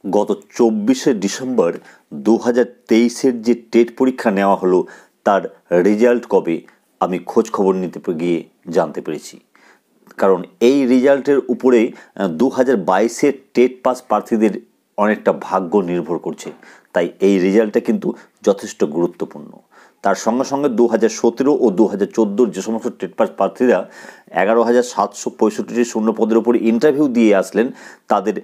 গত 24শে ডিসেম্বর 2023-এর যে টেট পরীক্ষা নেওয়া হলো তার রেজাল্ট কবে আমি খোঁজ খবর নিতে গিয়ে জানতে পেরেছি। কারণ এই রেজাল্টের উপরে 2022-এর টেট পাস প্রার্থীদের অনেকটা ভাগ্য নির্ভর করছে। তাই এই রেজাল্টটা কিন্তু যথেষ্ট গুরুত্বপূর্ণ। তার সঙ্গে সঙ্গে 2017 ও 2014 যে সমস্ত টেট পাস প্রার্থীরা 11,765টি শূন্যপদের উপর ইন্টারভিউ দিয়ে আসলেন, তাদের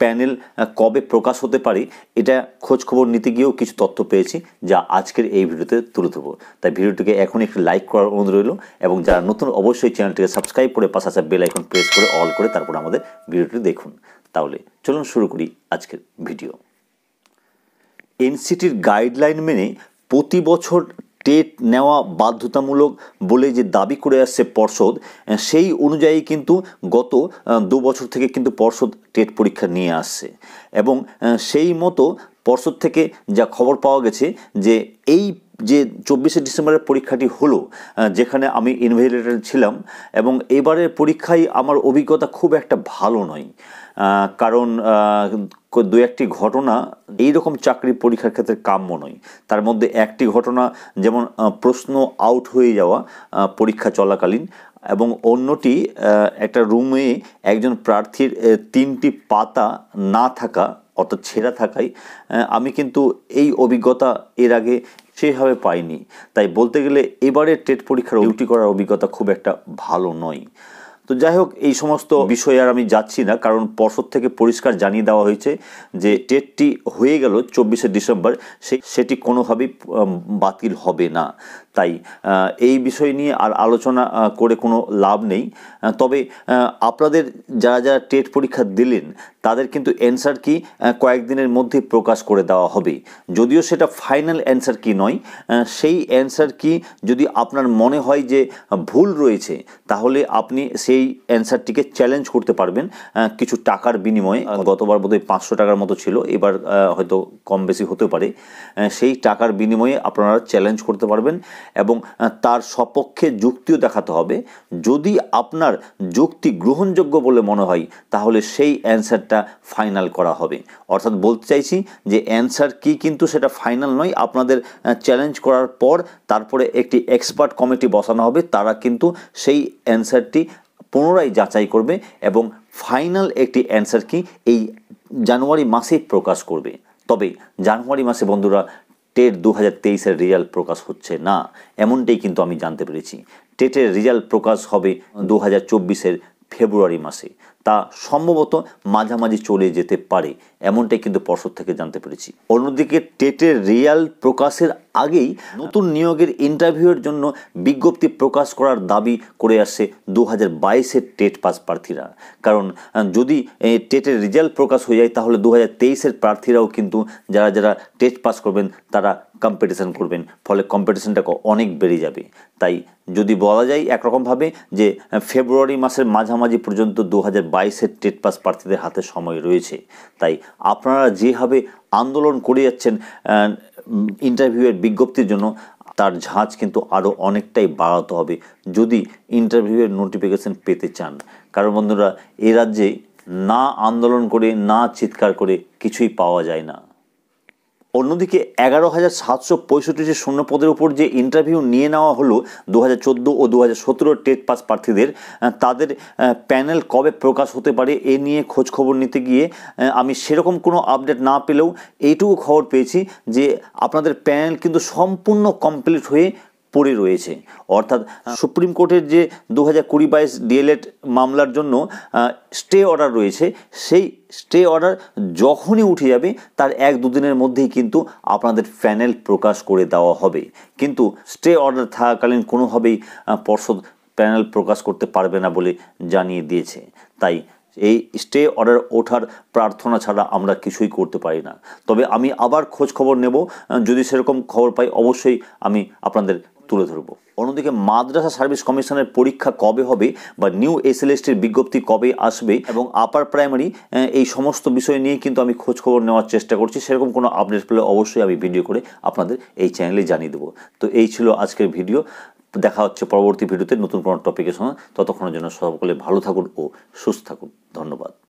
প্যানেল কবে প্রকাশ হতে পারে এটা খোঁজ খবর নিতে গিয়েও কিছু তথ্য পেয়েছি, যা আজকের এই ভিডিওতে তুলে ধরবো। তাই ভিডিওটিকে এখনই একটু লাইক করার অনুরোধ রইল, এবং যারা নতুন অবশ্যই চ্যানেলটিকে সাবস্ক্রাইব করে পাশে আসা বেল আইকন প্রেস করে অল করে তারপর আমাদের ভিডিওটি দেখুন। তাহলে চলুন শুরু করি আজকের ভিডিও। এনসিটির গাইডলাইন মেনে প্রতি বছর টেট নেওয়া বাধ্যতামূলক বলে যে দাবি করে আসছে পর্ষদ, সেই অনুযায়ী কিন্তু গত 2 বছর থেকে কিন্তু পর্ষদ টেট পরীক্ষা নিয়ে আসছে, এবং সেই মতো পর্ষদ থেকে যা খবর পাওয়া গেছে যে এই যে 24শে ডিসেম্বরের পরীক্ষাটি হলো, যেখানে আমি ইনভিজিলেটর ছিলাম, এবং এবারের পরীক্ষায় আমার অভিজ্ঞতা খুব একটা ভালো নয়। কারণ দু একটি ঘটনা এইরকম চাকরি পরীক্ষার ক্ষেত্রে কাম্য নয়। তার মধ্যে একটি ঘটনা যেমন প্রশ্ন আউট হয়ে যাওয়া পরীক্ষা চলাকালীন, এবং অন্যটি একটা রুমে একজন প্রার্থীর 3টি পাতা না থাকা, অর্থাৎ ছেঁড়া থাকায় আমি কিন্তু এই অভিজ্ঞতা এর আগে সেভাবে পাইনি। তাই বলতে গেলে এবারে টেট পরীক্ষার ডিউটি করার অভিজ্ঞতা খুব একটা ভালো নয়। তো যাই হোক, এই সমস্ত বিষয়ে আর আমি যাচ্ছি না, কারণ পর্ষদ থেকে পরিষ্কার জানিয়ে দেওয়া হয়েছে যে টেটটি হয়ে গেল 24শে ডিসেম্বর, সেটি কোনোভাবেই বাতিল হবে না। তাই এই বিষয় নিয়ে আর আলোচনা করে কোনো লাভ নেই। তবে আপনাদের যারা যারা টেট পরীক্ষা দিলেন তাদের কিন্তু অ্যান্সার কি কয়েকদিনের মধ্যে প্রকাশ করে দেওয়া হবে। যদিও সেটা ফাইনাল অ্যান্সার কি নয়, সেই অ্যান্সার কি যদি আপনার মনে হয় যে ভুল রয়েছে, তাহলে আপনি সেই অ্যান্সারটিকে চ্যালেঞ্জ করতে পারবেন কিছু টাকার বিনিময়ে। গতবার বোধহয় 500 টাকার মতো ছিল, এবার হয়তো কম বেশি হতে পারে। সেই টাকার বিনিময়ে আপনারা চ্যালেঞ্জ করতে পারবেন, এবং তার সপক্ষে যুক্তিও দেখাতে হবে। যদি আপনার যুক্তি গ্রহণযোগ্য বলে মনে হয়, তাহলে সেই অ্যান্সারটা ফাইনাল করা হবে। অর্থাৎ বলতে চাইছি যে অ্যান্সার কি কিন্তু সেটা ফাইনাল নয়। আপনাদের চ্যালেঞ্জ করার পর তারপরে একটি এক্সপার্ট কমিটি বসানো হবে, তারা কিন্তু সেই অ্যান্সারটি পুনরায় যাচাই করবে, এবং ফাইনাল একটি অ্যান্সার কি এই জানুয়ারি মাসেই প্রকাশ করবে। তবে জানুয়ারি মাসে বন্ধুরা টেট 2023-এর রেজাল্ট প্রকাশ হচ্ছে না, এমনটাই কিন্তু আমি জানতে পেরেছি। টেটের রেজাল্ট প্রকাশ হবে 2024-এর ফেব্রুয়ারি মাসে। তা সম্ভবত মাঝামাঝি চলে যেতে পারে, এমনটাই কিন্তু পর্ষদ থেকে জানতে পেরেছি। অন্যদিকে টেটের রেজাল্ট প্রকাশের আগেই নতুন নিয়োগের ইন্টারভিউয়ের জন্য বিজ্ঞপ্তি প্রকাশ করার দাবি করে আসছে 2022-এর টেট পাস প্রার্থীরা। কারণ যদি টেটের রেজাল্ট প্রকাশ হয়ে যায়, তাহলে 2023-এর প্রার্থীরাও কিন্তু যারা যারা টেট পাস করবেন তারা কম্পিটিশন করবেন, ফলে কম্পিটিশনটা অনেক বেড়ে যাবে। তাই যদি বলা যায় একরকমভাবে যে ফেব্রুয়ারি মাসের মাঝামাঝি পর্যন্ত 2022-এর টেট পাস প্রার্থীদের হাতে সময় রয়েছে। তাই আপনারা যেভাবে আন্দোলন করে যাচ্ছেন ইন্টারভিউয়ের বিজ্ঞপ্তির জন্য, তার ঝাঁজ কিন্তু আরও অনেকটাই বাড়াতে হবে যদি ইন্টারভিউয়ের নোটিফিকেশন পেতে চান। কারণ বন্ধুরা, এ রাজ্যে না আন্দোলন করে, না চিৎকার করে কিছুই পাওয়া যায় না। অন্যদিকে 11,765টি শূন্যপদের উপর যে ইন্টারভিউ নিয়ে নেওয়া হলো 2014 ও 2017 টেট পাস প্রার্থীদের, তাদের প্যানেল কবে প্রকাশ হতে পারে এ নিয়ে খোঁজ খবর নিতে গিয়ে আমি সেরকম কোনো আপডেট না পেলেও এইটুকু খবর পেয়েছি যে আপনাদের প্যানেল কিন্তু সম্পূর্ণ কমপ্লিট হয়ে পড়ে রয়েছে। অর্থাৎ সুপ্রিম কোর্টের যে 2020-22 ডিএলএড মামলার জন্য স্টে অর্ডার রয়েছে, সেই স্টে অর্ডার যখনই উঠে যাবে তার 1-2 দিনের মধ্যেই কিন্তু আপনাদের প্যানেল প্রকাশ করে দেওয়া হবে। কিন্তু স্টে অর্ডার থাকাকালীন কোনোভাবেই পর্ষদ প্যানেল প্রকাশ করতে পারবে না বলে জানিয়ে দিয়েছে। তাই এই স্টে অর্ডার ওঠার প্রার্থনা ছাড়া আমরা কিছুই করতে পারি না। তবে আমি আবার খোঁজ খবর নেব, যদি সেরকম খবর পাই অবশ্যই আমি আপনাদের তুলে ধরব। অন্যদিকে মাদ্রাসা সার্ভিস কমিশনের পরীক্ষা কবে হবে, বা নিউ এসএলএসটির বিজ্ঞপ্তি কবে আসবে, এবং আপার প্রাইমারি, এই সমস্ত বিষয় নিয়ে কিন্তু আমি খোঁজ খবর নেওয়ার চেষ্টা করছি। সেরকম কোনো আপডেট পেলে অবশ্যই আমি ভিডিও করে আপনাদের এই চ্যানেলে জানিয়ে দেবো। তো এই ছিল আজকের ভিডিও। দেখা হচ্ছে পরবর্তী ভিডিওতে নতুন কোনো টপিকের সঙ্গে। ততক্ষণের জন্য সকলে ভালো থাকুন ও সুস্থ থাকুন। ধন্যবাদ।